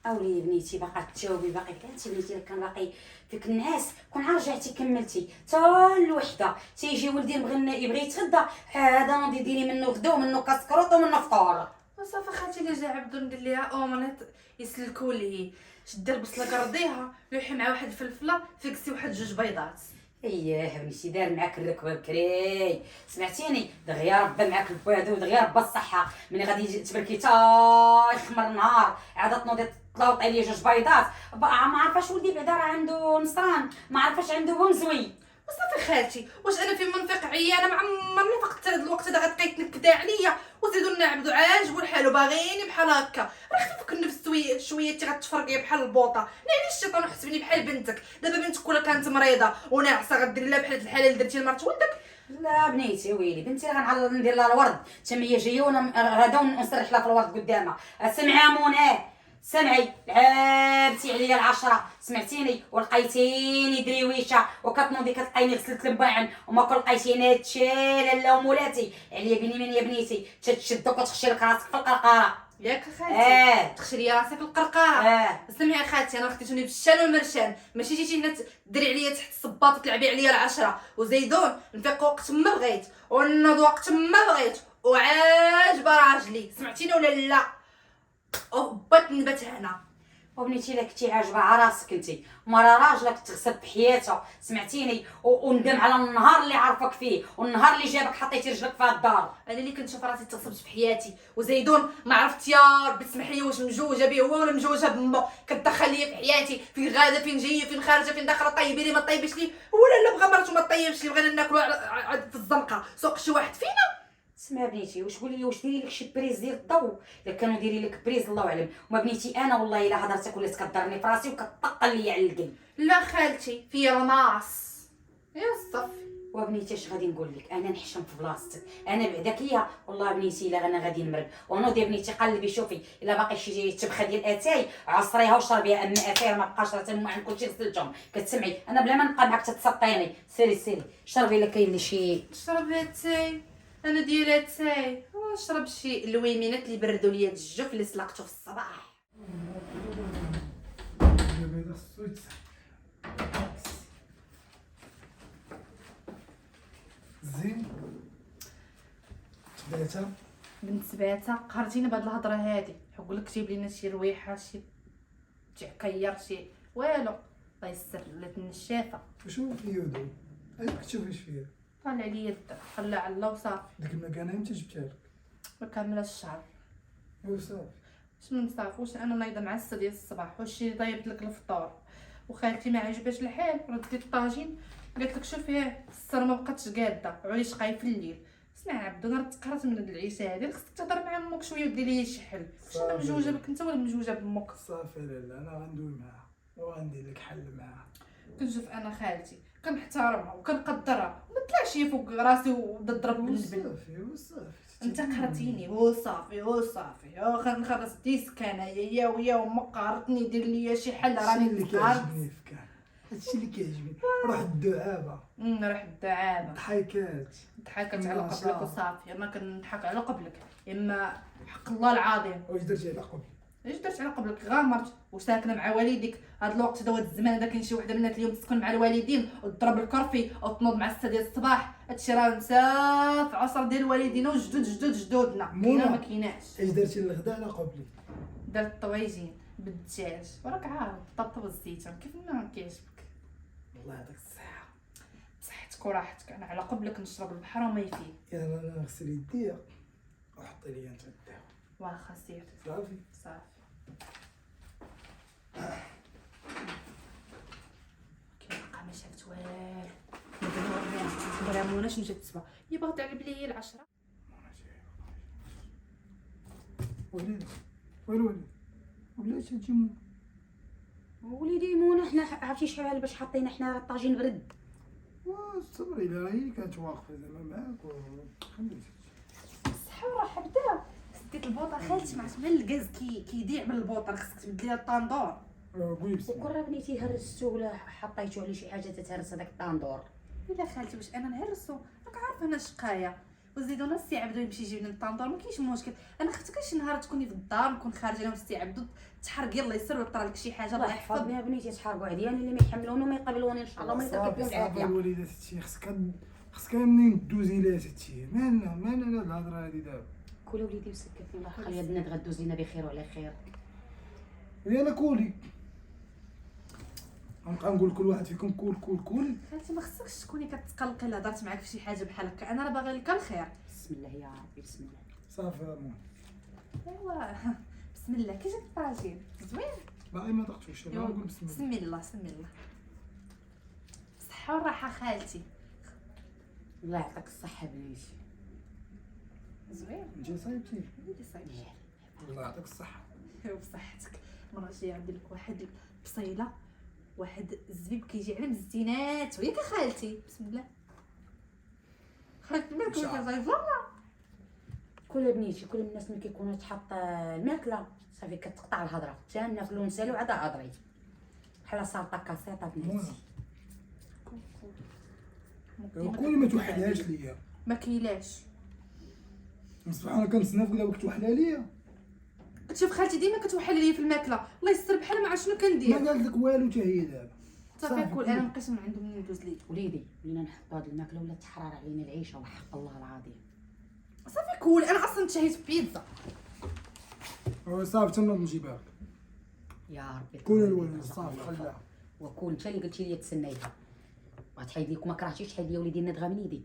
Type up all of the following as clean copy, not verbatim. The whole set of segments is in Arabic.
اولي بنيتي باقا تجاوبي باقي كانت بنيتي كان باقي فيك النعاس كون عا رجعتي كملتي تا الوحده تيجي ولدي يبغي يتغدى هذا نوضي ديري منه غدا ومنه كاسكروط ومنه فطور. وصافي خالتي اللي جا عبدو ندير ليها اومليت يسلكوا ليه، شدي البصله كرديها لوحي مع واحد الفلفله فيكسي واحد جوج بيضات. اييه بنتي دار معاك الركبه بكري سمعتيني دغيا ربى معاك البوادو ودغيا ربى الصحه ملي غادي تبركي تا يخمر النهار عاد تنوضي تلوطي لي جوج بيضات ما عارفاش ولدي بعدا راه عنده نصران ما عارفاش عنده بومزوي. وصافي خالتي واش انا في منطق عيانه ما عمرني فقدت هذا الوقت هذا غتبقاي تنكدا عليا وزيدوا لنا عبدو عاجبو الحال وباغيني بحال هكا راه خفيفك النفس شويه غتفرقي بحال البوطه يعني الشيطان وحسبني بحال بنتك دابا بنتك ولا كانت مريضه وناعسه غديري لها بحال الحاله اللي درتي لمرت ولدك. لا بنيتي ويلي بنتي راه غنعلق ندير لها الورد تما هي جايه وانا غدا ونسرح لها في الورد قدامها. سمعي موناه سمعي لعبتي عليا العشرة سمعتيني ولقيتيني دريويشه وكتنوضي كتلقايني غسلت الماعن وما لقيتيني هادشي لا ومولاتي عليا بيني من يا بنيتي تتشد وكتخشي لك راسك في القرقاره ياك خالتي تخشري راسك في القرقاره. سمعي خالتي انا خديتوني بالشان والمرشان ماشي جيتي هنا ديري عليا تحت الصباط وتلعبي عليا العشرة وزيدون نفيق وقت ما بغيت ونوض وقت ما بغيت وعاجبه راجلي سمعتيني ولا لا وبات نبات هنا. وبنيتي الا كنتي عاجبه عراسك انتي مرا راجلك تغسل بحياته سمعتيني وندم على النهار اللي عرفك فيه والنهار اللي جابك حطيتي رجلك في الدار. انا اللي كنشوف راسي تغصبت في حياتي وزيدون ما عرفت يا ربي تسمح لي واش مجوجه به هو ولا مجوجه بمو كتدخل لي في حياتي فين غاده فين جايه فين خارجه فين داخله طيبي لي ما طيبش لي ولا بغى مرته ما طيبش لي بغينا ناكلوا في الزنقه سوق شي واحد فينا. اسمع بنيتي واش قولي لي واش ديري لك شي بريز ديال الضو الا كانوا ديري لك بريز الله اعلم وما بنيتي انا والله الا هضرتك ولات كضرني في راسي وكتطقل لي على القلب. لا خالتي في رماس يا صافي. وبنيتي اش غادي نقول لك انا نحشم في بلاصتك انا بعداك ليا والله بنيتي الا انا غادي نمرق ونوضي بنيتي قلبي شوفي الا باقي شي تبخه ديال اتاي عصريها وشربيها اما اتاي ما بقاش راه تما عند كلشي غسلتهم كتسمعي انا بلا ما نبقى معاك تتسطيني سيري شربي الا كاين لي شي. شربي اتاي انا ديال اتاي نشرب شي الويمينات اللي بردوا ليا الجوف اللي سلقته في الصباح. زين تبعتها بنت سباتها قهرتيني بهاد الهضره هادي نقول لك جيب لينا شي رويحه شي تعكير شي والو الله يستر ولات النشافه. وشنو في يدو علاش كتشوفيش فيها طالع عليا الدم خلى على الله وصافي. ديك المكانه امتى جبتها لك ما كامله الشهر وصافي شنو نصافي واش انا نايضه مع 6 ديال الصباح واش ضايبت لك الفطور وخالتي ما عجباش الحال رديت الطاجين قالت لك شوفي السر ما بقاتش قاده عريش قاي في الليل. اسمع عبدو انا تقرات من هاد العيشه هادي خصك تهضر مع امك شويه ودير لي شي حل واش انا مجوجه بك انت ولا مجوجه بامك. صافي لا انا غندوي معاها وغندير لك حل معاها. كنشوف انا خالتي كنحترمها وكنقدرها وما طلعش هي فوق راسي وضرب بالنسبه وصافي انت قهرتيني وصافي خنخلص ديسك انايا يا وامك قهرتني دير ليا شي حل راني اللي كيعجبني فيك هادشي اللي كيعجبني روح الدعابه راح الدعابه ضحكات على قبلك وصافي انا كنضحك على قبلك اما حق الله العظيم. واش درتي على قبل اش درت على قبلك غامرت وساكنه مع والديك هاد الوقت هذا الزمان هذا كاين شي وحده من اليوم تسكن مع الوالدين وتضرب الكرفي او تنوض مع 6 ديال الصباح هادشي راه نسى في عصر ديال والدينا وجدودنا كاينه ما كايناش. اش درتي للغدا على قبلي درت طويجين بالدجاج وراك عارف الطبط والزيتون كيف ما كيعجبك. الله يعطيك الصحه بصحتك وراحتك انا على قبلك نشرب البحر وما يفيه. يلا انا نغسل يديا وحطي لي انت الدواء واخا سير صافي كيبقى ما شافت والو ولا مناش مشات تسبا هي باغا تعلب لي العشرة. ويلي ولا تجي وليدي مونا حنا عرفتي شحال باش حطينا حنا الطاجين برد صبري لا هي كانت واقفه زعما معاك وخليتي الصحه والراحه بدا سديت البوطه خالتي مع سمع الغاز كيضيع من البوطه خصك تبدلي الطاندور. قولي بسم وكون راه بنيتي هرستو ولا حطيتو عليه شي حاجه تتهرس هذاك الطاندور. لا خالتي واش انا نهرسو راك عارفه انا شقايه وزيدونا السي عبدو يمشي يجيب لنا الطنطور ما كاينش مشكل. انا خفتك شي نهار تكوني في الدار نكون خارجه انا والسي عبدو تحرقي الله يسر ويطرى لك شي حاجه الله الله يحفظ. يحفظني بنيتي تحاربوا عدياني اللي ما يحملوني وما يقبلوني ان شاء الله ما يتركب فيهم صافي العافيه. الوالده هادشي خصك منين دوزي لها هادشي مالنا هاد الهضره هادي دابا. كل وليدي مسكتني الله يخلي البنات غدوز لينا بخير وعلى خير. يلا كولي غنبقى نقول كل واحد فيكم كول. خالتي ما خصكش تكوني كتقلقي الا هضرت معاك في شي حاجه بحال هكا، انا راه باغي لك الخير. بسم الله يا ربي بسم الله. صافي ماما ايوا بسم الله. كي جاك الطاجين زوين؟ باقي ما دقتوش انا نقول بسم الله. بسم الله. صحه والراحه خالتي. الله يعطيك الصحه بنيتي. زوين انت صايبتي وليدي صايب. الله يعطيك الصحه. بصحتك. المره الجايه غندير لك واحد البصيله واحد الزبيب كيجي على مزينات وياك خالتي. بسم الله. خالتي مالك صايب والله. كل بنيتي كل الناس ملي كيكونوا تحط الماكله صافي كتقطع الهضره حتى ناكلو نسالو عاد هضري بحال سلطه كاسيطه بنيتي. كولي ما توحلهاش ليا ما كايلاش. سبحان الله كنتسنى فيك دابا توحلها ليا. شوف خالتي ديما كتوحل ليا في الماكله الله يستر بحال ما عرفت شنو ما كندير. قالت لك والو حتى هي دابا. صافي كول انا مابقيتش من عنده منين ندوز ليك. وليدي ولينا نحطوا هاد الماكله ولا تحرر علينا العيشه وحق الله العظيم. صافي كول انا اصلا تشهيت بيتزا. صافي تما نجيبها لك. يا ربي كول الولد صافي خلاها. وكون انت اللي قلتي لي تسنيها وغتحيد ليك ما كرهتيش تحيد لي وليدي الندغه من يدي.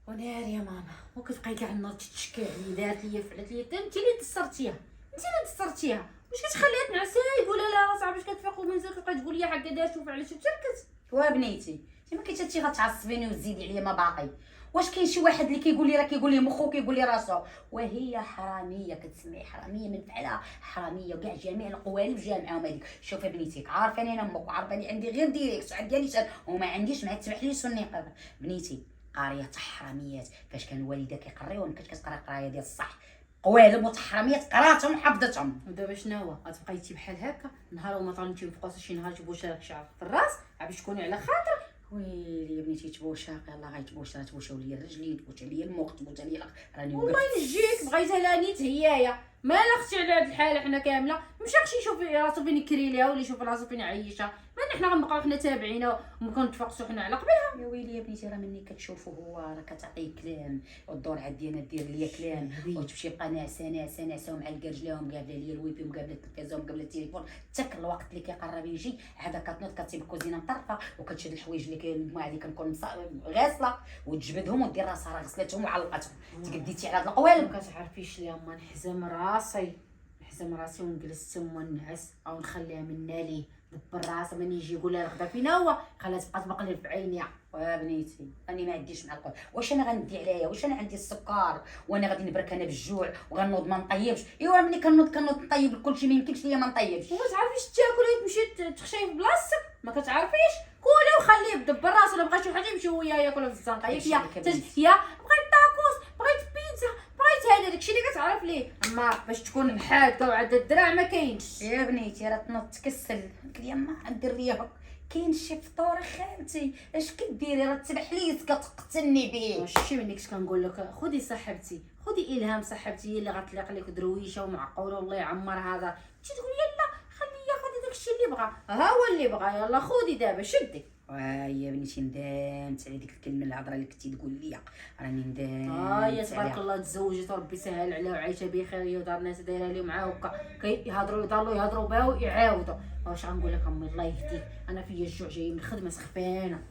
ونار يا ماما وكتبقاي كاع النار تتشكى عليا دارت ليا فعلت ليا انت اللي دسرتيها واش كتخليها تنعساي ولا لا صاحبي باش كتفيق ومنزل كتبقى تقول لي هكا دارت وفعلت وتركت. وا بنيتي انت ما كنتي غتعصبيني وتزيدي عليا ما باقي. واش كاين شي واحد اللي كيقول لي راه كيقول لي مخو كيقول لي راسو وهي حراميه كتسمعي حراميه من فعلها حراميه وكاع جميع القوالب جا معاهم هذيك. شوفي بنيتيك عارفاني انا امك وعارفاني عندي غير ديريكت عندي لسان وما عنديش مع تسمح لي سني قبل. بنيتي قاريه تحراميات فاش كان الوالده كيقريوهم كنت كتقرا قرايه ديال الصح قوالب وتحراميات قراتهم وحفظتهم. ودابا شنو هو غتبقاي تي بحال هكا نهار وما طالنتي مفقوس شي نهار تبوش لك شعر في الراس باش تكوني على خاطر. ويلي يا بنيتي تبوشا يلاه غيتبوشاو ليا الرجلين تبوشا ليا المخ تبوشا ليا راني والله ينجيك بغيتها لا نيت هيايا مالا اختي على هاد الحاله حنا كامله مشاكش يشوف راسو فين يكري ليها ولا يشوف راسو فين عايشه ما حنا غنبقاو حنا تابعينها ومكنتفقسوا حنا على قبلها. يا ويلي يا بنيتي راه مني كتشوفو هو راه كتعطيه كلام والدور عندي انا دير ليا كلام وتمشي بقى ناعسه ومعلقه رجليهم قابله ليا الويبي ومقابله التلفازه ومقابله التليفون حتى الوقت اللي كيقرب يجي عاد كتنوض كتسيب الكوزينه مطرفه وكتشد الحوايج اللي الماء اللي كنكون غاسله وتجبدهم ودير راسها راه غسلتهم وعلقتهم تقديتي على هاد القوالب. ما كتعرفيش ليه ما نحزم راسي ونجلس تما ونعس او نخليها منا ليه دبر راسها من يجي يقول لها غدا فينا هو خليها تبقى تبقلب في عينيها. بنيتي راني ما عنديش مع القول واش انا غندي عليا واش انا عندي السكر وانا غادي نبرك انا بالجوع وغنوض ما نطيبش. ايوا ملي كنوض نطيب كلشي ما يمكنش ليا ما نطيبش. وما تعرفيش تاكلي تمشي تخشي في بلاصتك ما كتعرفيش كولي وخليه بدبر راسو الا بغى شي حاجه يمشي هو ياكل في الزنقه يا بغيت طاكوس بغيت بيتزا بغيت هذا داكشي اللي كتعرف ليه اما باش تكون محاكه وعاد الدراع ما كاينش. يا بنيتي راه تنوض تكسل قلت لي ما ندير ليا كاين شي فطور خالتي اش كديري راه تبحليت كتقتلني به. ماشي منك اش كنقول لك خدي صاحبتي خدي الهام صاحبتي هي اللي غتليق لك درويشه ومعقوله والله يعمر هذا تجي تقول يلا خليه ياخذ داكشي اللي بغا ها هو اللي بغا يلا خدي دابا شدي. يا بنيتي ندمت على ديك الكلمه الهضره اللي كنتي تقول لي راني ندمت. يا تبارك الله تزوجت وربي سهل عليها وعايشه بخير هي ودار الناس دايره لهم معاه هكا كيهضروا يضلوا يهضروا بها ويعاودوا. واش غنقول لك امي الله يهديك انا فيا الجوع جاي من الخدمه سخفانه.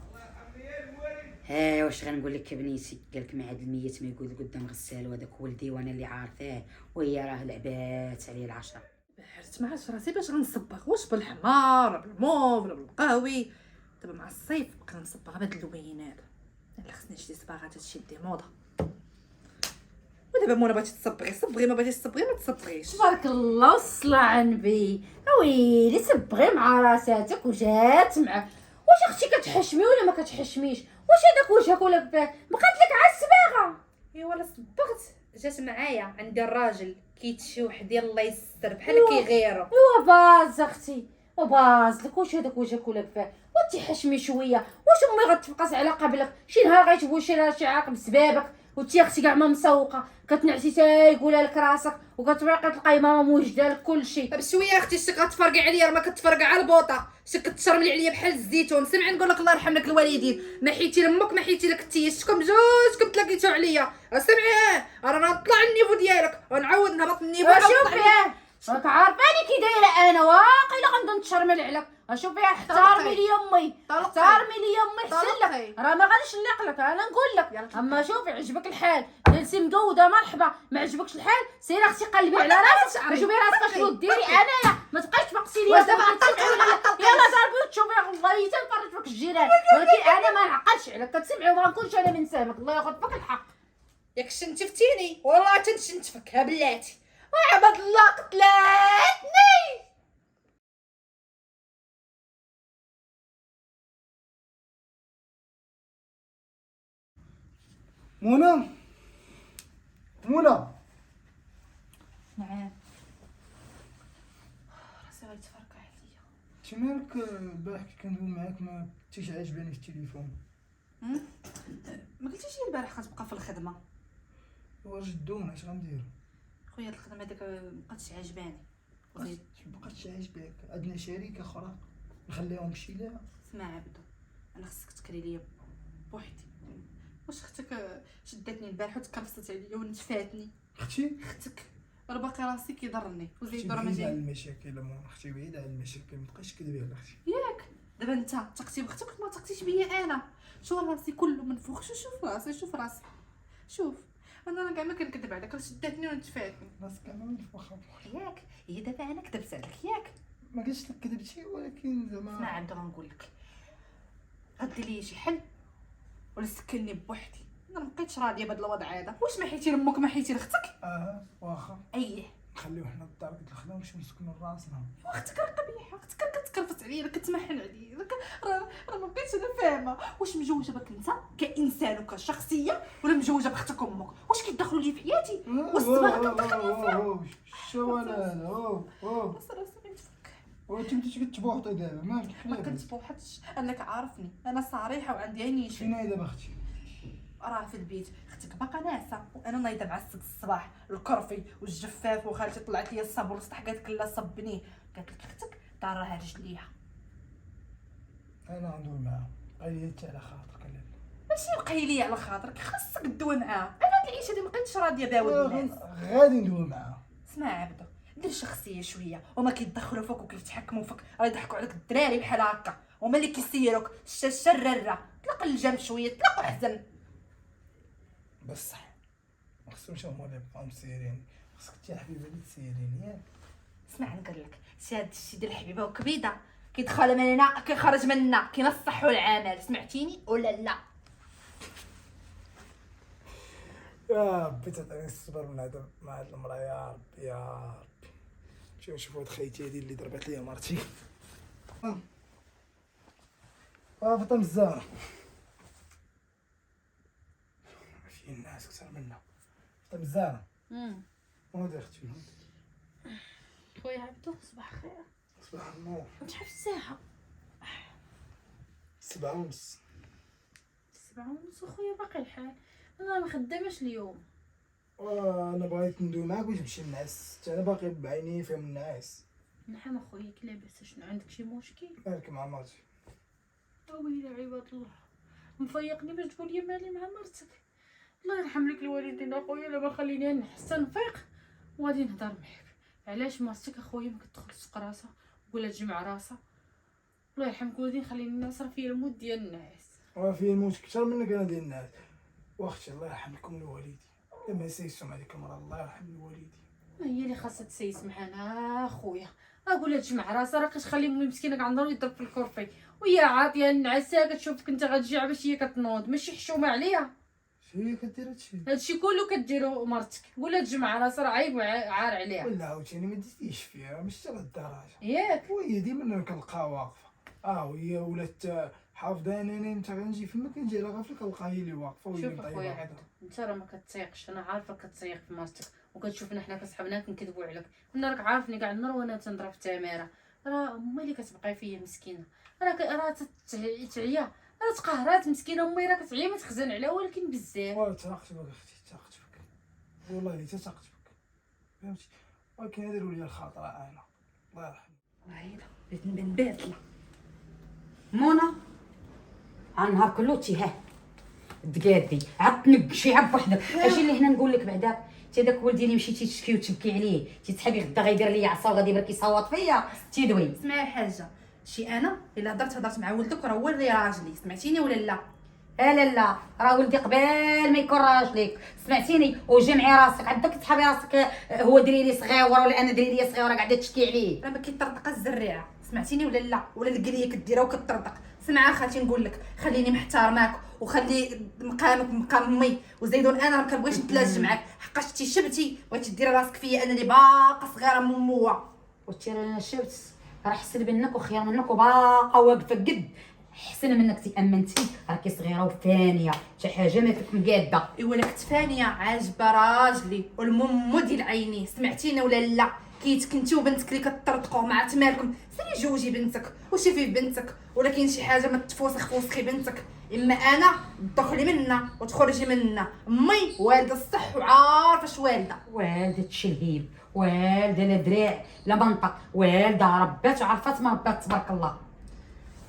واش غنقول لك يا بنيتي قالك مع هاد الميت ما يقول قدام غسال وهذاك ولدي وانا اللي عارفاه وهي راه لعبات عليه العشره. حرت ما عرفتش راسي باش غنصبغ واش بالحمار ولا بالموف ولا بالقهوي. دابا مع الصيف بقى نصبغ بهاد اللوينات الا خصني نشري صباغات هادشي دي موضه. ودابا مونا بغيتي تصبغي صبغي ما بغيتيش تصبغي ما تصبغيش. تبارك الله والصلاة على النبي ويلي صبغي مع راساتك وجات مع واش اختي كتحشمي ولا ما كتحشميش واش هذاك وجهك ولا بقات لك على الصباغه. ايوا لا صبغت جات معايا عندي الراجل كيتشي وحدي الله يستر بحال كيغيرو. ايوا باز اختي وباز لك واش هذاك وجهك ولا بفاه وتحشمي شويه. واش امي غتفقس على قبلك؟ شي نهار غيتبوي شي عاقب بسبابك وتي اختي كاع ما مسوقه كتنعسي تا يقولها لك راسك وكتبقى تلقاي ماما موجده لك كلشي. بشويه اختي شتك غتفرقع عليا راه ما كتفرقع على البوطه، شتك كتشرملي عليا بحال الزيتون. سمعي نقول لك الله يرحم لك الوالدين، ما حيتي لامك ما حيتي لك انتي، شتكم بجوجكم تلاقيتو عليا. سمعي رانا نطلع النيفو ديالك ونعاود نهبط النيفو. شوفي راك عارفاني كي دايره انا واقيلا غنبدا نتشرمل عليك. شوفي احترمي لي امي، احترمي لي امي حسن لك، راه ما غاديش نليق لك. انا نقول لك اما شوفي عجبك الحال جلسي مقوده مرحبا، ما عجبكش الحال سيري اختي قلبي على راسك شوفي راسك اشنو ديري. انايا ما تبقايش تبقسي لي دابا يلا ضربي وتشوفي الله يتنفرج فيك الجيران، ولكن انا ما نعقلش عليك كتسمعي وما نكونش انا من سامك. الله ياخذ فيك الحق. ياك شنتفتيني والله تنشنتفك بلاتي. عباد الله قتلاتني. منى منى نعم راسي غيتفرقع عليا. انت مالك البارح كي كندوي معاك ما كنتيش عاجباني في التليفون؟ ما قلتيش لي البارح غتبقى في الخدمه؟ وجدونا اش غندير؟ خويا الخدمه ديك مبقاتش عجباني. مبقاتش عاجباك؟ عندنا شركه اخرى نخليهم شي لا. اسمع عبدو، انا خصك تكري ليا بوحدي. واش اختك شدتني البارح وتكرفصت عليا ونتفاتني؟ اختي اختك راه باقي راسي كيضرني وزيد راه ما بعيد على جاي. المشاكل مون اختي، بعيد على المشاكل، ما تبقاش تكذبي على اختي. ياك دابا انت تقتي بختك ما تقتيش بيا انا. شوف راسي كله من فوق، شوف راسي شوف راسي شوف. انا كاع ما كنكذب عليك، راه شدتني ونتفاتني راسك انا من فوق. ياك. هي دابا انا كذبت عليك ياك. ما قلتش لك كذبتي، ولكن زعما اسمع عبدو غنقول لك، غدير لي شي حل ولا سكنني بوحدي. انا ما بقيتش راضيه بهذا الوضع هذا. واش ما حيتي لامك ما حيتي لاختك؟ واخا اييه نخليو حنا الدار قد الخدمه ونمشيو نسكنوا لراسنا. واختك راه قبيحه، اختك راه كتكرفس عليا كتمحن عليا راه ما بقيتش انا فاهمه. واش مجوجه بك انت كانسان وكشخصيه ولا مجوجه باختك امك؟ واش كيدخلوا لي في حياتي؟ والصباغه كتدخل لي فيها. شو هذا؟ بس راسي غيتفك. وانت بديتي كتبوحطي دابا مالك؟ ما كنت بوحدش، انك عارفني انا صريحه وعندي عيني فين هي دابا اختي؟ راه في البيت. اختك باقا ناعسه وانا نايضه مع السد الصباح الكرفي والجفاف، وخالتي طلعت لي الصابون والسطح قالت لك لا صبنيه. قالت لك اختك دارها رجليها. انا غندوي معاها، قال لي انت على خاطرك لالا. ماشي بقاي لي على خاطرك، خاصك تدوي معاها. انا هاد العيشه اللي مبقيتش راضيه بها ولد الناس. غادي ندوي معاها. اسمع عبدو، دير شخصيه شويه وما كيتدخلوا فيك وكيتحكموا فيك. راه يضحكوا عليك الدراري بحال هكا، هما اللي كيسيروك الشرره. طلق الجنب شويه، طلق وحزن. بصح ما خصهمش هما اللي يبقاو مسيرين، خصك انت حبيبه اللي تسيرين ياك. اسمع نقول لك، سي هاد الشيء ديال الحبيبه وكبيده كيدخل من هنا كيخرج من هنا، كينصحوا العمل. سمعتيني ولا لا؟ يا ربي تعطيني الصبر من هذا مع هاد المراه، يا ربي يا ربي. شوفوا هاد خيتي هادي اللي ضربت ليا مرتي. فاطمه الزهراء في الناس اكثر منا. فاطمه الزهراء ودي اختي خويا عبدو صباح خير. صباح النور. شحال في الساعه؟ 7:30. 7:30 خويا باقي الحال. انا ما خداماش اليوم. وانا بغيت ندوي معاك باش نمشي نعس، حتى انا باقي بعيني فيهم النعاس. نعم اخويا لاباس؟ شنو عندك شي مشكل؟ مالك مع مرتي؟ ويلي عباد الله مفيقني باش تقول لي مالي مع مرتك. الله يرحم لك الوالدين اخويا، الا ما خليني نحسن نفيق وغادي نهضر معاك. علاش مرتك اخويا ما كتدخلش قراسه ولا تجمع راسها؟ الله يرحمك الوالدين خليني الناس راه فيا الموت ديال النعاس. وفي الموت كثر منك انا ديال الناس. واختي الله يرحم لكم الوالدين، لما يسيسهم عليك المراه الله يرحم الوالدين. ما هي اللي خاصها تسيس معانا اخويا. اقول لها تجمع راسها، راه كتخلي امي مسكينه كاع نهار يضرب في الكرفي وهي عافيه النعاسه كتشوفك انت غتجي باش هي كتنوض، ماشي حشومه عليها. شنو هي كدير هادشي؟ هادشي كله كديرو مرتك. قول لها تجمع راسها راه عيب عار عليها. ولا عاوتاني ما ديتيش فيها ماشي على الدرجه. ياك وهي ديما كنلقاها واقفه، وهي ولات حافظه انني متى غنجي فما كنجي على غفله كنلقاها هي اللي واقفه وهي شوف اللي اخويا طايبه. عبدو، انت راه ما كتسيقش، انا عارفه كتسيق في مرتك وكتشوفنا حنا كصحابنا كنكذبوا عليك. انا راك عارفني كاع النهار وانا تنضرب في التماره، راه امي اللي كتبقى فيا مسكينه. راه تعيا، راه تقهرات مسكينه امي، راه كتعيا ما تخزن عليها، ولكن بزاف. تاقت بك اختي، تاقت بك والله الا تاقت بك، فهمتي؟ ولكن هذا الولي الخاطره انا الله يرحمه. وعيله بغيت نبان باتله. منى ها النهار كله تيها دقادي عاد تنقشي عاد بوحدك. اجي اللي هنا نقول لك بعدا، انت داك ولدي اللي مشيتي تشكي وتبكي عليه تيتحبي غدا غيدير ليا عصا وغادي يبرك يصوت فيا تيدوي. اسمعي الحاجه، شي انا الا هضرت مع ولدك راه هو اللي راجلي، سمعتيني ولا لا؟ لا راه ولدي قبل ما يكون راجلك، سمعتيني؟ وجمعي راسك عندك تحبي راسك هو دريري صغير ولا انا دريري صغيره قاعده تشكي عليه. راه ما كيطرطق الزريعه، سمعتيني ولا لا؟ ولا القليه كديرها وكتطرطق. سمع اخاتي نقول لك، خليني محترماك وخلي مقامك مقام امي، وزيدون انا ما كنبغيش نتلاج معاك، حقاش انت شبتي بغيتي ديري راسك فيا انا اللي باقا صغيره من موا. وتي انا شفت راه احسن منك وخير منك وباقا واقفه قد احسن منك تامنتي، راكي صغيره وفانيه شي حاجه ما فيك مقاده. ايوا لك تفانيه عاجبه راجلي والممو ديال عينيه، سمعتيني ولا لا؟ كيتك انت وبنتك اللي كتطرطقوا مع تمالكم، سيري جوجي بنتك وشوفي بنتك، ولا كاين شي حاجه ما تفوسخي بنتك. اما انا تدخلي منا وتخرجي منا، امي والده الصح وعارفه اش والده. والده تشلهيب، والده لا دراع لا منطق، والده ربات وعرفات ما ربات تبارك الله.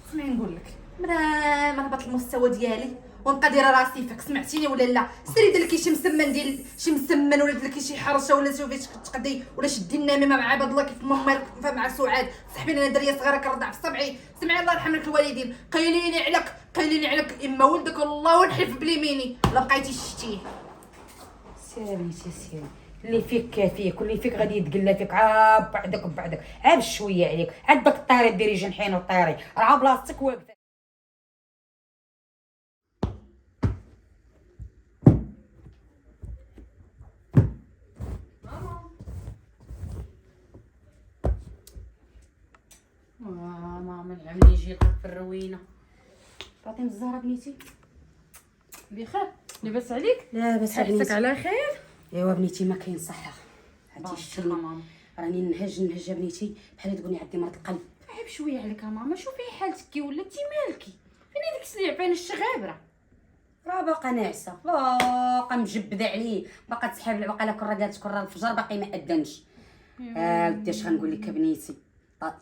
اسمعي نقول لك، ما نهبط المستوى ديالي ونبقى دايره راسي فيك، سمعتيني ولا لا؟ سيري دير لك شي مسمن ديال شي مسمن، ولا دير لك شي حرشه، ولا شوفي تقدي، ولا شدي النميمه مع عباد الله كيف مالك مع سعاد، سحبي لنا دريه صغيره كرضع في صبعي. سمعي الله يرحم لك الوالدين، قايليني عليك اما ولدك والله ونحلف بليميني لا بقيتي شتيه. سيري بنتي سيري، اللي فيك كافيك واللي فيك غادي يتقلى فيك عاب بعدك عاب شويه عليك، عاد باك الطيري ديري جنحين وطيري راه بلاصتك واقفه. ماما العمل يجي لك في الروينه. فاطمه الزهراء بنيتي بخير؟ لاباس عليك؟ لاباس حسك على خير؟ ايوا بنيتي ما كاين صحه، هادي شتي ماما راني نهج بنيتي بحال تقولي عندي مرض القلب. عيب شويه عليك ماما، شوفي حالتك كي ولاتي مالكي، فين هذيك السليعفان الشغابره؟ راه باقا ناعسه، باقا مجبده عليه، باقا تسحب، باقا لا كره قالت كره الفجر باقي ما اذنش. ودي اش غنقول لك بنيتي،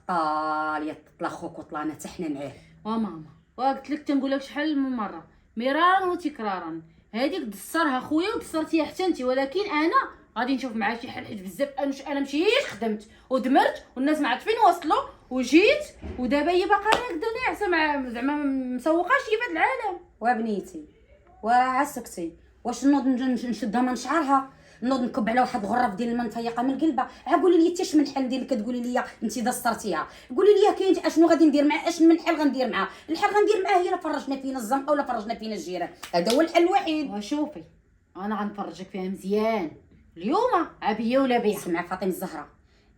طال يطلع خوك وطلعنا حتى حنا معاه. ماما وقلت لك تنقول لك شحال من مره مرارا وتكرارا، هذيك دسرها خويا ودسرتيها حتى انت، ولكن انا غادي نشوف معاه شي حل، حيت بزاف انا مشيت خدمت ودمرت والناس ما عرفت فين وصلوا وجيت، ودابا هي باقا هكذا ناعسه مع زعما مسوقاش هي فهاد العالم. وبنيتي وراه سكتي، واش نوض نشدها من شعرها، نوض نكب على واحد الغرف ديال الماء نفيقها من قلبها؟ قولي لي انت من الحل ديالك كتقولي لي انت دسترتيها، قولي لي كاين اشنو غادي ندير معاه، اش من حل غندير معاه؟ الحل غندير معاه هي لا فرجنا فينا الزنقه ولا فرجنا فينا الجيران، هذا هو الحل الوحيد. وشوفي انا غنفرجك فيها مزيان اليوم عبيه ولا بيع. سمع فاطمه الزهراء،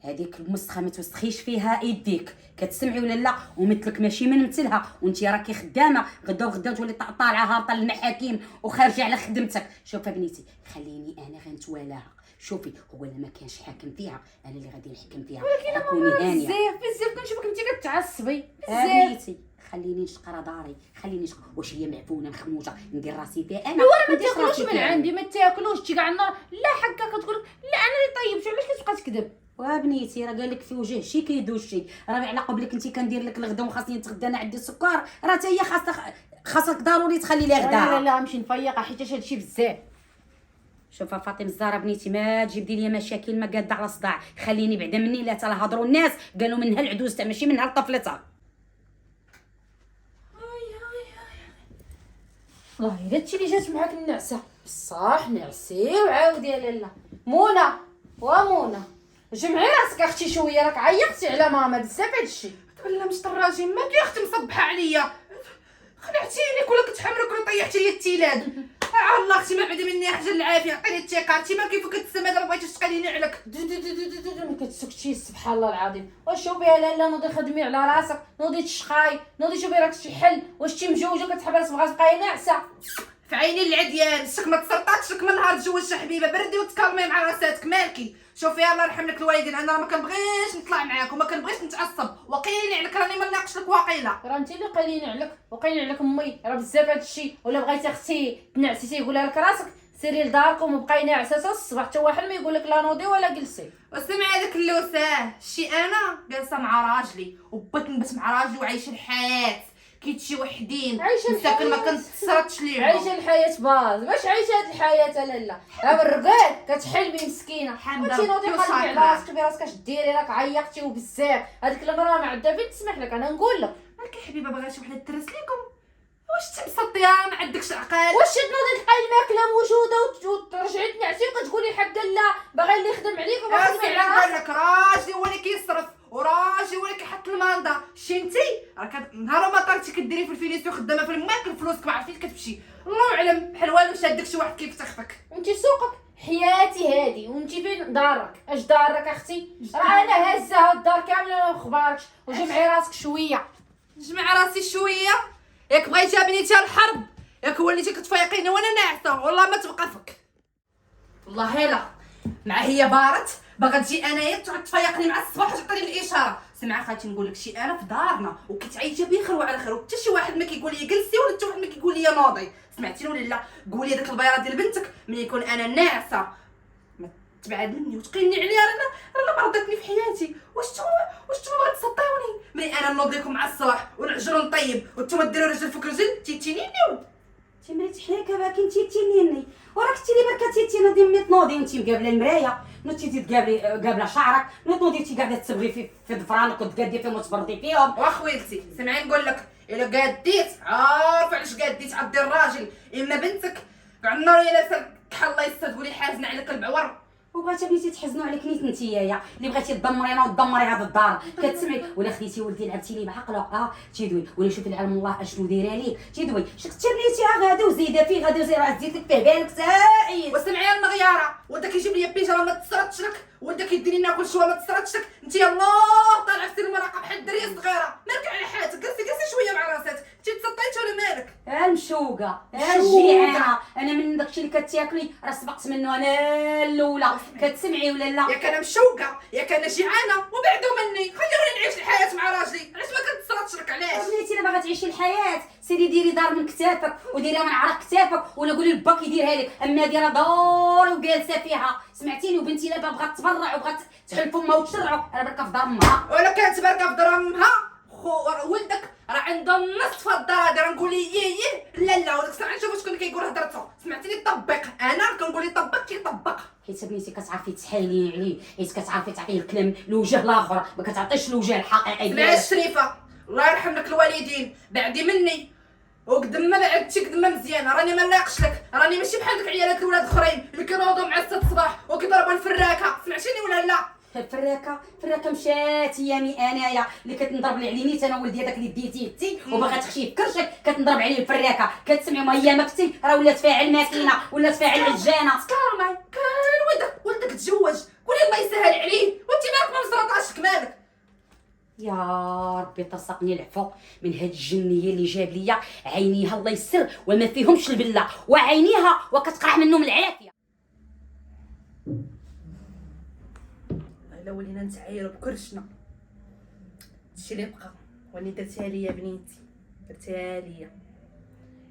هذيك المسخه ما توسخيش فيها يديك، كتسمعي ولا لا؟ ومثلك ماشي من مثلها، وانت راكي خدامه غدا تولي طالعه هابطه للمحاكم وخارجه على خدمتك. شوفي بنيتي خليني انا غنتوالاها، شوفي هو الا ما كانش حاكم فيها انا اللي غادي نحكم فيها، كوني هانيه. بزاف كنشوفك انت كتعصبي بزاف. بنيتي خليني نشقر داري، خليني نشقر، واش هي معفونه مخموجه ندير راسي فيها انا؟ ما تاكلوش من عندي، ما تاكلوش تيجي على النار، لا حكا كتقول لا انا اللي طيبت، علاش كتبقى تكذب؟ وبنيتي راه قال لك في وجه شي كيدوز شي، راه على قبلك انت كندير لك الغدا وخاصني نتغدى انا عندي السكر، راه حتى هي خاصك ضروري تخلي لي غدا. لا نمشي نفيقها حيت هادشي بزاف. شوف فاطمه الزهراء بنيتي ما تجيب لي مشاكل ما قاده على صداع، خليني بعدا مني لا تلا هضروا الناس قالوا منها العدوز تاع ماشي منها الطفلتها. والله الا هادشي اللي جات معاك النعسه بصح نعسي وعاودي يا لالا. منى جمعي راسك اختي شويه، راك عيقتي على ماما بزاف هادشي. ولا مش طراجي ما يا اختي مصبحه عليا، خلعتيني كلك كتحملك ولا طيحتي لي التيلاد. الله اختي ما بعد مني حاجه العافيه، عطيني الثقه، انت ما كيف كتسمى دابا بغيتي تقاليني عليك. ما كتسكتيش سبحان الله العظيم. واش شوفي يا لالا نوضي خدمي على راسك، نوضي تشقاي، نوضي شوفي راك شي حل، واش انت مجوجه كتحب راسك بغا تبقاي ناعسه؟ في عيني العديان شك ما تسرطاتش من نهار تزوجت حبيبه بردي وتكالمي مع راساتك مالكي. شوفي الله يرحم لك الوالدين، انا راه ما كنبغيش نطلع معاك وما كنبغيش نتعصب، وقيلي عليك راني ما ناقش لك واقيله. راه انت اللي قايلين عليك وقايلين عليك امي، راه بزاف هادشي. ولا بغيتي اختي تنعسي تيقولها لك راسك سيري لداركم وبقاي ناعسه حتى الصباح، حتى واحد ما يقول لك لا نوضي ولا جلسي. وسمع هذاك اللوساه شي انا جالسه مع راجلي وبغيت نبت مع راجلي وعايشه الحياه كي شي وحدين مساكن ما كنتسرطش ليهم. عايشه الحياه باز باش عايشه هاد الحياه لالا. راه الرقاد كتحلمي مسكينه حمدة، وانتي نوضي يوصلك قلبي على راسك براسك اش ديري، راك عيقتي وبزاف. هذيك المراه ما عندها فين تسمح لك. انا نقول لك مالك يا حبيبه باغا شي وحده ترس ليكم؟ واش تمسطيه ما عندكش عقل؟ واش تنوضي تلقاي الماكله موجوده وترجعي تنعسي وكتقولي حدا لا باغي اللي يخدم عليك وباغي اسمعي نقول لك راجلي هو اللي كيصرف وراجلي هو اللي كيحط الماندا. شي انتي راك نهار ما طلعتي كديري في الفينيسيو خدامه في الماكل فلوسك ما عرفتي كتمشي الله اعلم بحال والو شادك شي واحد كيفتخفك. انتي سوقك حياتي هادي وانتي فين دارك؟ اش دارك اختي؟ راه انا هازه هاد الدار كامله وخباركش وجمعي راسك شويه. نجمع راسي شويه ياك بغيتي بنيتي الحرب ياك وليتي كتفيقيني وانا ناعسه والله ما تبقى فك. والله لا مع هي بارت باغا تجي انايا تعود تفيقني مع الصباح وتعطيني الاشاره. سمع خالتي نقول لك شي انا في دارنا وكتعيشي بخير وعلى خير وحتى شي واحد ما كيقول لي جلسي ولا حتى واحد ما كيقول لي نوضي. سمعتيني ولا لا؟ قولي داك البيضه ديال بنتك ملي يكون انا ناعسه ما تبعد مني وتقيني عليا. رانا ما رضيتني في حياتي. واش نتوما باغا تسطيوني ملي انا نوض لكم مع الصباح ونعجرو نطيب وانتوما ديروا رجل فوق رجل تيتينيو؟ انت ما تحياك باك انت تينيني وراك انت اللي بركه تيتينا ديما تنوضي انت مقابله المرايه نوضتي قابله شعرك نوضتي قاعده تصبغي في ضفرانك وتقادي فيهم وتبردي فيهم. واخويلتي سمعي نقول لك الا قاديت عارف علاش قاديت عدي الراجل اما بنتك كاع النار يا لابسه كحل الله يستر تقولي حازنه عليك البعور وبغيتي بنتي تحزنوا عليك نيت نتيايا اللي بغيتي تدمرينا وتدمري هذا الدار كتسمعي ولا خديتي ولدي لعبتي ليه بعقله تيدوي ولا شوفي العلم الله اشنو دايره ليك تيدوي شفتي بنيتي غادا وزيده فيه غادا وزيده راه زيد لك فيه بالك سائل. وسمعي المغياره ولدك يجيب لي بيجامه ما تسرطش لك ولدك يديني ناكل شويه ما تسرطش لك انت الله طالعه في المراقب بحال الدريه صغيره مالك على حياتك جلسي شويه مع راساتك انت تسطيتي ولا مالك؟ المشوقه الجيعانه انا من داكشي اللي كتاكلي راه سبقت منه انا الاولى كتسمعي ولا لا؟ ياك انا مشوقه ياك انا جيعانه وبعدوا مني خليوني نعيش الحياه مع راجلي. علاش ما كتسرطش لك علاش؟ بنتي الا باغا تعيشي الحياه سيري ديري دار من كتافك وديريها من عرق كتافك ولا قولي لباك يديرها لك. اما هادي راه دار وجالسه فيها سمعتيني وبنتي الا بغات تبرع وبغات تحل فمها وتشرعو راه بركه في دار امها. ولا كانت بركه في دار امها ولدك راه عنده نصف الدار هادي راه نقول ليه لا وداك الساعه نشوف شكون كيقول هضرته. سمعتيني طبق انا كنقول لي طبق كيطبق حيت بنتي كتعرفي تحايلي عليه حيت كتعرفي تعطيه الكلام الوجه الاخر ما كتعطيش الوجه الحقيقي. سمعي الشريفه الله يرحم لك الوالدين بعدي مني وقدم ما بعدتي قدم ما مزيانه راني ما ناقش لك راني ماشي بحال ديك عيالات الاولاد الاخرين اللي كينوضوا مع 6 الصباح وكيضربوا الفراكه. سمعتيني ولا لا؟ الفراكه مشات ايامي انايا اللي كتنضرب لي على نيت انا ولدي هذاك اللي ديتيه انتي وباغا تخشي في كرشك كتنضرب عليه الفراكه كتسمعي ما هي ما كنتي راه ولات فاعل ماكينه ولات فاعل عجانه. كارماي كان ولدك تزوج قولي الله يسهل عليه وانت مالك ما مسرطاشك مالك. يا ربي ترزقني العفو من هاد الجنيه اللي جاب ليا عينيها الله يسر وما فيهمش البله وعينيها وكتقرح منهم العافيه. الا ولينا نتعايروا بكرشنا هادشي اللي بقى واللي درتيها ليا بنيتي درتيها ليا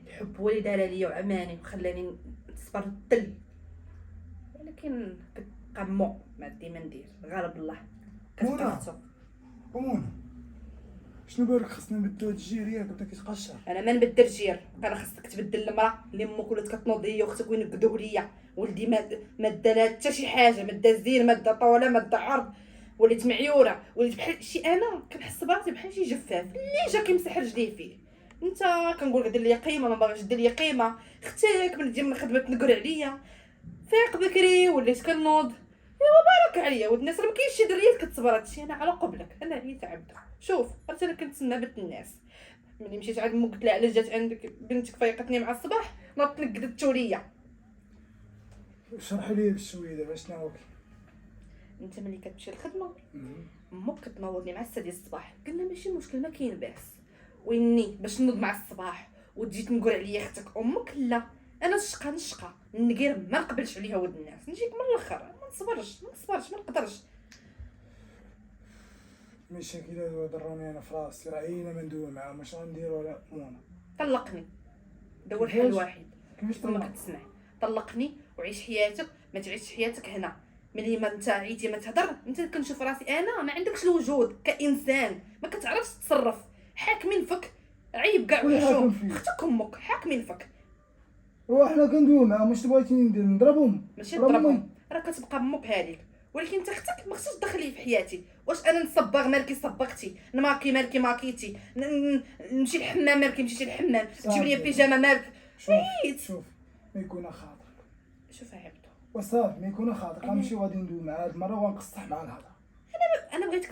الحب هو اللي دارها ليا وعماني وخلاني نصبر الدل ولكن كتبقى مو ما عندي ما ندير غالب الله كتبرتو. ومونا شنو بالك خصنا نبدلو هاد الجير ياك بدا كيتقشر؟ انا ما نبدل جير انا خاصك تبدل المراه اللي امك ولات كتنوض هي واختك وينقدوه ليا ولدي ما دالها حتى شي حاجه ما دا زين ما دا طوله ما دا عرض وليت معيوره وليت بحال شي انا كنحس براسي بحال شي جفاف اللي جا كيمسح رجليه فيه. انت كنقول دير لي قيمه ما باغيش دير لي قيمه اختك من تجي من الخدمه تنقر عليا فيق بكري وليت كنوض ايوا بارك عليا ولد الناس راه مكاينش شي دريات كتصبر هادشي انا على قبلك انا هي تعبت. شوف عرفتي انا كنتسنى بنت الناس ملي مشيت عند مو قلت لها علاش جات عندك بنتك فيقتني مع الصباح نوضت نقدتو ليا. شرحي لي بشويه دابا شنو انت ملي كتمشي للخدمه امك كتنوضني مع 6 ديال الصباح قلنا ماشي مشكل ما كاين باس ويني باش نوض مع الصباح وتجي تنقر عليا اختك امك لا انا نشقى النقير ما نقبلش عليها ود الناس، نجيك من الاخر ما نصبرش ما نقدرش. ماشي كذا ضروني انا في راسي، راه عينا ما ندوي معاه، واش غندير ولا منى؟ طلقني، دور حل واحد كيفاش ثم طلع؟ كتسمع. طلقني وعيش حياتك، ما تعيش حياتك هنا. ملي ما انت عيتي ما تهضر، انت كنشوف راسي انا ما عندكش الوجود كانسان، ما كتعرفش تتصرف، حاكمين فيك، عيب كاع شكون اللي حاكم وحشوم. فيك؟ اختك امك حاكمين فيك. وحنا كندوي معاه، واش بغيتيني ندير نضربهم؟ ماشي راه تضربهم، راه كتبقى امك هذيك، ولكن انت اختك ما خصكش تدخلي في حياتي. واش انا نصبغ مالكي صبغتي، نماكي مالكي ماكيتي، نمشي الحمام مالكي مشيتي الحمام، تجيب لي بيجامه مالك. شوف ما يكون خاطرك، شوف عبدو، وصافي ما يكون خاطرك، غنمشي غادي ندوي معاه هاد المره وغنقصح مع الهضره. انا بغيتك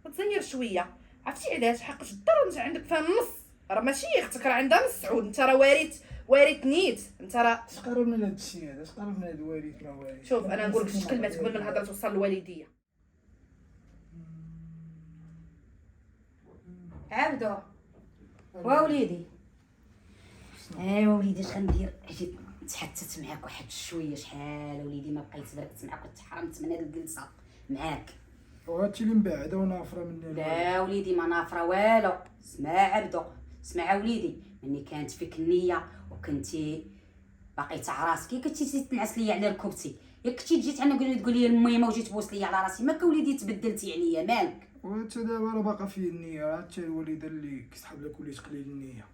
تزير شويه، عرفتي علاش؟ حقاش الدار انت عندك فيها النص، راه ماشي اختك راه عندها نص عود، انت راه وارث نيت، انت راه. اش قرب من هاد الشيء هذا؟ اش قرب من هاد الوالد؟ ما والد. شوف انا نقول لك جوج كلمات قبل ما الهضره توصل للوالديه. عبدو ووليدي، ايوا وليدي اش غندير؟ جيت تحدثت معاك واحد شويه، شحال وليدي ما بقيت درت معاك وتحرمت من هاد الجلسه معاك. وهادشي اللي مبعده ونافره مني. لا وليدي ما نافره والو. اسمع عبدو، اسمع وليدي، مني كانت فيك النيه وكنتي باقي تاع راسك، كنتي تنعس ليا على ركبتي، ياك كنتي جيت عندنا تقول لي الميمه وجيت تبوس ليا على راسي، ماك وليدي تبدلتي عليا مالك؟ وانت دابا راه باقا فيه النيه، حتى الوالده اللي كيسحب لك وليت قليل النيه.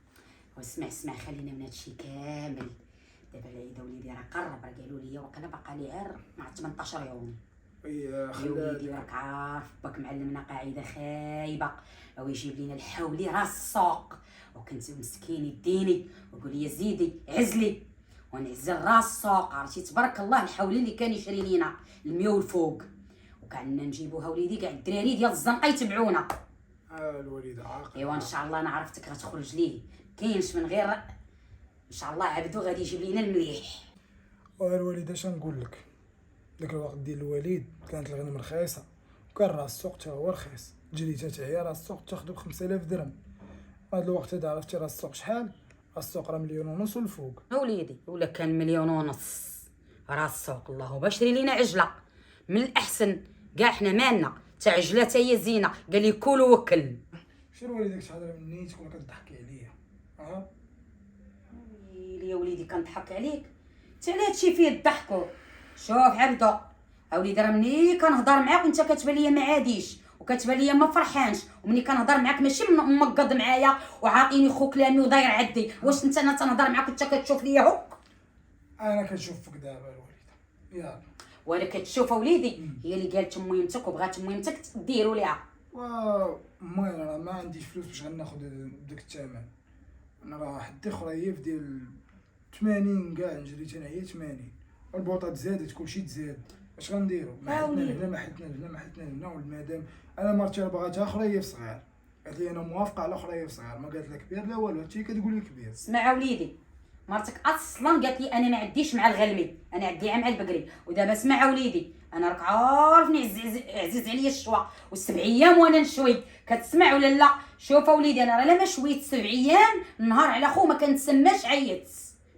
واسمع خلينا من هادشي كامل. دابا العيد وليدي راه قرب، راه قالوا لي وقيلا باقا لي غير مع 18 يوم. يا يا وليدي راك عارف باك معلمنا قاعده خايبه، او يجيب لينا الحولي راس السوق، وكنت مسكين يديني ويقول لي زيدي عزلي ونعزل راس السوق. عرفتي تبارك الله الحولي اللي كان يشري لينا المية والفوق، وكعنا نجيبوها وليدي كاع الدراري ديال الزنقه يتبعونا. الوالده عاقل. ايوا ان شاء الله انا عرفتك غتخرج ليه، كاينش من غير ان شاء الله عبدو غادي يجيب لينا المليح. الوالده اش نقول لك، داك الوقت ديال الوالد كانت الغنم رخيصه، وكان راس السوق تا هو رخيص، تجري تعيا راس السوق تاخذو ب5000 درهم. هاد الوقت هذا عرفتي راس السوق شحال؟ راس السوق راه 1.5 مليون والفوق. وليدي ولا كان 1.5 مليون راس السوق، الله باش شري لينا عجله من الاحسن كاع، حنا مالنا تا عجله تا هي زينه، قال لي كول وكل. شنو الوالده تهضر مني تكون كتضحكي عليا؟ ويلي يا وليدي كنضحك عليك، تا على هادشي فيه الضحكو. شوف عبدو اوليدي، راه ملي كنهضر معاك وانت كتبان ليا ما عاديش، وكتبان ليا ما فرحانش، ومني كنهضر معاك ماشي مقد معايا وعاطيني خو كلامي وداير عدي. واش انت انا تنهضر معاك وانت كتشوف ليا هوك؟ انا كنشوفك دابا الوالده يلا. ولا كتشوف وليدي هي اللي قالت ميمتك وبغات ميمتك ديروا ليها. المهم راه ما عنديش فلوس باش غناخذ داك الثمن، انا راه حدي خريف ديال 80 كاع، نجري تنعيا 80، البوطات زادت كلشي تزاد، اش غنديرو؟ ما حيتنا هنا ما حيتنا هنا ما حيتنا هنا. والمدام انا مرتي راه بغاتها خريف صغير، قالت لي انا موافقه على خريف صغير، ما قالت لك كبير لا والو، انت كتقول لي كبير. اسمع وليدي، مرتك اصلا قالت لي انا ما عنديش مع الغلمي، انا عندي مع البقري. ودابا اسمع وليدي، انا راك عارفني عزيز عليا الشوا، و7 ايام وانا نشوي، كتسمع ولا لا؟ شوف وليدي انا راه لا ما شويت 7 ايام نهار على خو ما كنتسماش عيط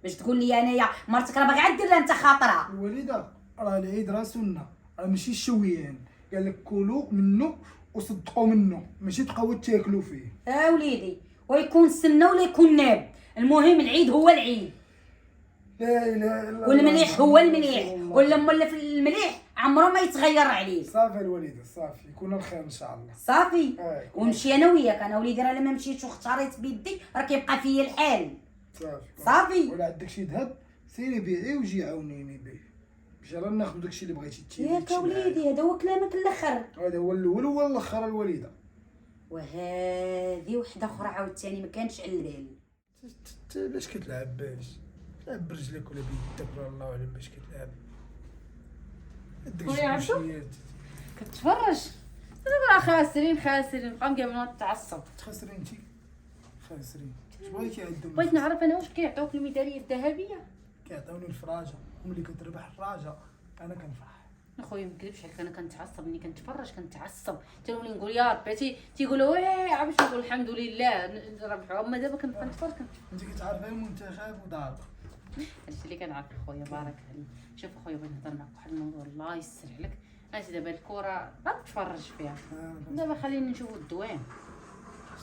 باش تقول لي انايا مرتك راه باغا دير لها انت خاطرها. الوالده راه العيد راه سنه، راه ماشي الشويان، قال لك كلوا منه وصدقوا منه، ماشي تبقاو تاكلوا فيه. وليدي ويكون سنه ولا يكون ناب، المهم العيد هو العيد. لا اله الا الله. والمليح هو المليح، ولا في المليح عمره ما يتغير عليه. صافي الوالده صافي، يكون الخير ان شاء الله. صافي ونمشي انا وياك. انا وليدي راه لما مشيت واختاريت بيدي راه كيبقى فيا الحال. صافي ولا عندك شي ذهب سيري بيعي وجي عاونيني به، باش راه ناخذ داكشي اللي بغيتي تشري. ياك وليدي هذا هو كلامك الاخر، هذا هو الاول هو الاخر الوالده. وهذه وحده اخرى عاوتاني ما كانش على البال. باش كتلعب باش تلعب برجلك ولا بيدك ولا الله اعلم باش كتلعب. خويا عبدو كتفرج دابا راه خاسرين بقاو كيعملوا التعصب. تخسري انتي خاسرين، اش بغيتي عندهم؟ بغيت نعرف انا واش كيعطيوك الميداليه الذهبيه؟ كيعطيوني الفراجه، وملي كتربح الفراجه انا كنفرح. اخويا ما نكذبش عليك، انا كنتعصب ملي كنتفرج، كنتعصب تنولي نقول يا ربي تيقولوا واه عرفتي نقول الحمد لله ربحوا، اما دابا كنبقى نتفرج. انت كتعرفي المنتخب ودارك هادشي اللي كنعرف خويا بارك عليك. شوف اخويا بغيت نهضر معك واحد الموضوع الله يسر عليك. اجي دابا الكره غتفرج فيها دابا خلينا نشوفوا الدوام.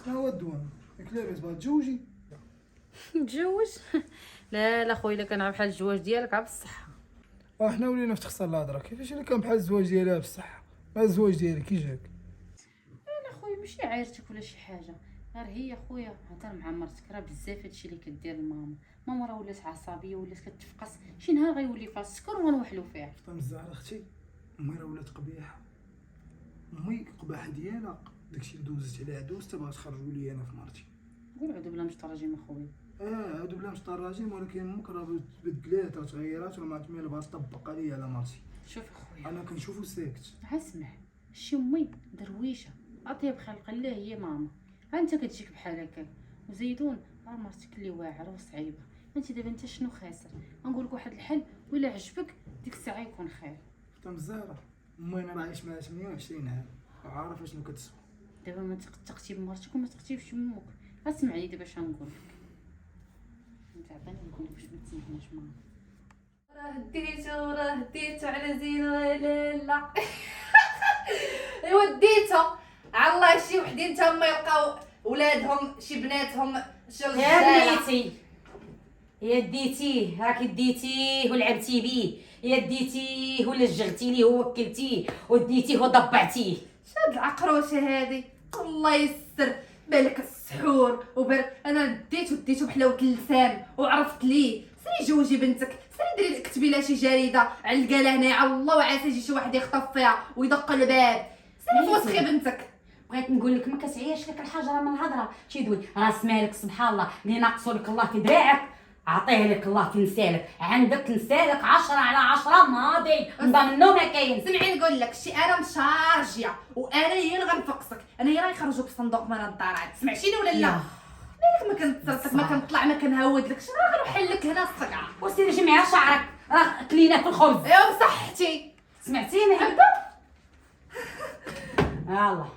شنو هو الدوام؟ ياك لاباس باغا تزوجي؟ نتزوج؟ لا خويا الا كان بحال الزواج ديالك عا بالصحه. حنا ولينا في تخسر الهضره، كيفاش الا كان بحال الزواج ديالها بصح؟ ما الزواج ديالك كي جاك؟ انا خويا ماشي عايرتك ولا شي حاجه، غير هي خويا هضر مع مرتك راه بزاف هادشي اللي كدير لماما. ماما راه ولات عصبيه ولات كتفقس، شي نهار غيولي فيها السكر وغنوحلو فيها. فاهم الزهره اختي، امي راه ولات قبيحه. امي قباحه ديالها داكشي اللي دوزت عليها دوزت باغا تخرجوا لي انا في مرتي. قول عدو بلا مشطرجين اخويا. هادو بلا مشطراجين، ولكن امك راه بدلات راه تغيرات، راه ما عرفت ملي بغات تطبق عليا على مرتي. شوف اخويا انا كنشوفو ساكت. اسمع، شي امي درويشه اطيب خلق الله هي ماما. انت كتجيك بحال هكا وزيدون راه مرتك اللي واعره وصعيبه. انت دابا انت شنو خاسر؟ غنقول لك واحد الحل ولا عجبك ديك الساعه يكون خير. فهمت الزهره، امي انا راه عايش معاها 28 عام وعارفه شنو كتسوى. دابا ما تقتي بمرتك وما تقتيش بامك. اسمعني دابا اش غنقول لك. انت عطاني نقول لك باش ما تسمحناش ماما. راه ديتو على زينو لالا. ايوا ديتو على الله شي وحدين تما يلقاو ولادهم شي بناتهم شي يا رجاله. بنيتي يا ديتيه راكي ديتيه ولعبتي بيه، يا ديتيه ولا جغتي ليه ووكلتيه وديتيه وضبعتيه. شاد العقروشه هادي الله يسر بالك السحور انا ديتو بحلاوه اللسان وعرفت ليه. سيري جوجي بنتك، سيري ديري كتبي لها شي جريده علقها لها هنايا على الله وعسى يجي شي واحد يخطف فيها ويدق الباب. سيري فوسخي بنتك. بغيت نقول لك ما كتعياش لك الحجره من الهضره. تيدوي راس مالك سبحان الله اللي ناقصو لك الله في دراعك عطيه لك الله في نسالك. عندك نسالك 10 على 10 ماضي منه ما كاين. سمعي نقول لك شي انا مشارجيه وانا هي اللي غنفقسك، انا هي راه يخرجوك في صندوق من الدارات. سمعتيني ولا لا؟ مالك ما كنتصرفك ما كنطلع ما كنهود لك، شنو غنروح لك هنا الصقعه وسيري جمعي شعرك راه كلينا في الخبز. ايوا صحتي سمعتيني الله.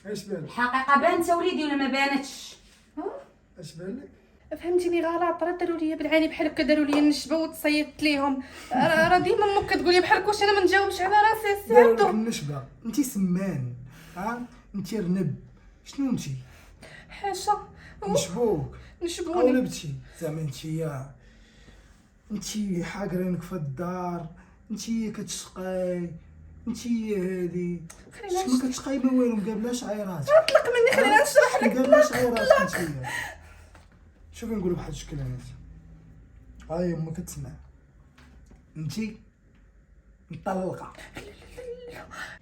اش بالك؟ الحقيقه بانت وليدي ولا ما بانتش؟ اش بالك؟ فهمتيني غلط، راه داروا ليا بالعاني بحال هكا، داروا ليا النشبه وتصيدت ليهم. راه ديما امك كتقول لي بحال واش انا ما نجاوبش على راسي. سي داروا لك عبدو النشبه، انت سمان انت رنب، شنو انت؟ حاشا نشبوك نشبوني. قولبتي زعما انت حاقرينك في الدار، انت كتشقاي، انت هادي خلينا ما كتشقاي ما والو، مقابله شعيرات طلق مني، خلينا نشرح لك. مقابله شعيرات انت. شوفي نقول بواحد الشكل انت هاي امك كتسمع، انت مطلقه.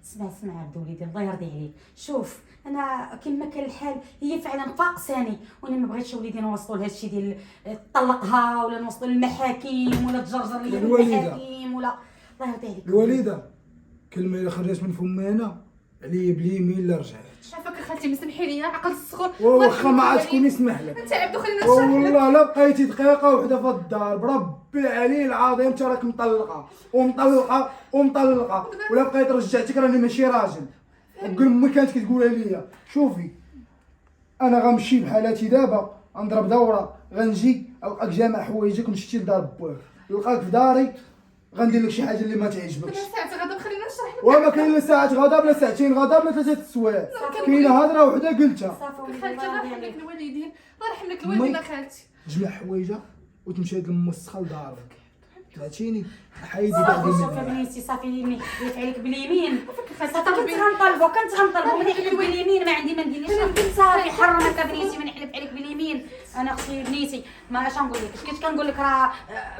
اسمع عبد وليدي الله يرضي عليك. شوف انا كما كان الحال هي فعلا فاقساني، وانا ما بغيتش وليدي نوصلوا لهذا الشيء ديال طلقها ولا نوصلوا للمحاكم ولا تجرجر ليا المحاكم ولا الله يرضي عليك. الوالده كلمه اللي خرجت من فمي انا عليا باليمين لا رجعت. شافك خالتي مسمحي لي عقل الصغر. واخا ما عاد تكوني سمح لك انت عبدو خلينا نشرح لك. والله لا بقيتي دقيقه وحده في الدار بربي العلي العظيم انت راك مطلقه ومطلقه ولا بقيت رجعتك راني ماشي راجل. وقول امي كانت كتقولها ليا شوفي انا غنمشي بحالاتي دابا غنضرب دوره غنجي نلقاك جامع حوايجك ومشيتي لدار باك، نلقاك في داري غندير لك شي حاجه اللي ما تعجبكش. ساعه غدا خلينا نشرح لك. وما كاين لا ساعه غدا بلا ساعتين غدا بلا 3 سوايع، كاينه هضره وحده قلتها. صافي وليدي خالتي الله الله يرضي يرحم لك عليك. الوالدين، الله يرحم لك الوالدين خالتي. جمع حوايجها وتمشي هاد الموسخه لدارك، سمعتيني؟ حيدي صافي بعدين شوف يا بنيتي صافي يمين يديك عليك باليمين. صافي كنت غنطلبو من يحلف باليمين ما عندي ما نديرش. صافي حرمك بنيتي من يحلف عليك باليمين. انا اختي بنيتي ما اش نقول لك، كنت كنقول لك راه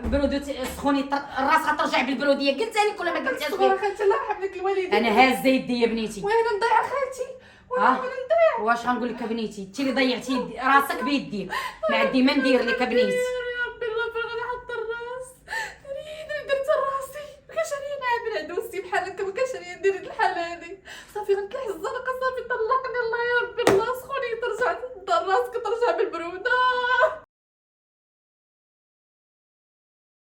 برودو سخوني الراس غترجع بالبروديه، قلتها لك ولا ما قلتهاش صغيره لك؟ خالتي الله يرحم لك الوالدين. انا هازه يدي يا بنيتي. وانا نضيع خالتي وانا نضيع. واش غنقول لك يا بنيتي؟ انت اللي ضيعتي راسك بيديك، ما عندي ما ندير لك يا بنيتي.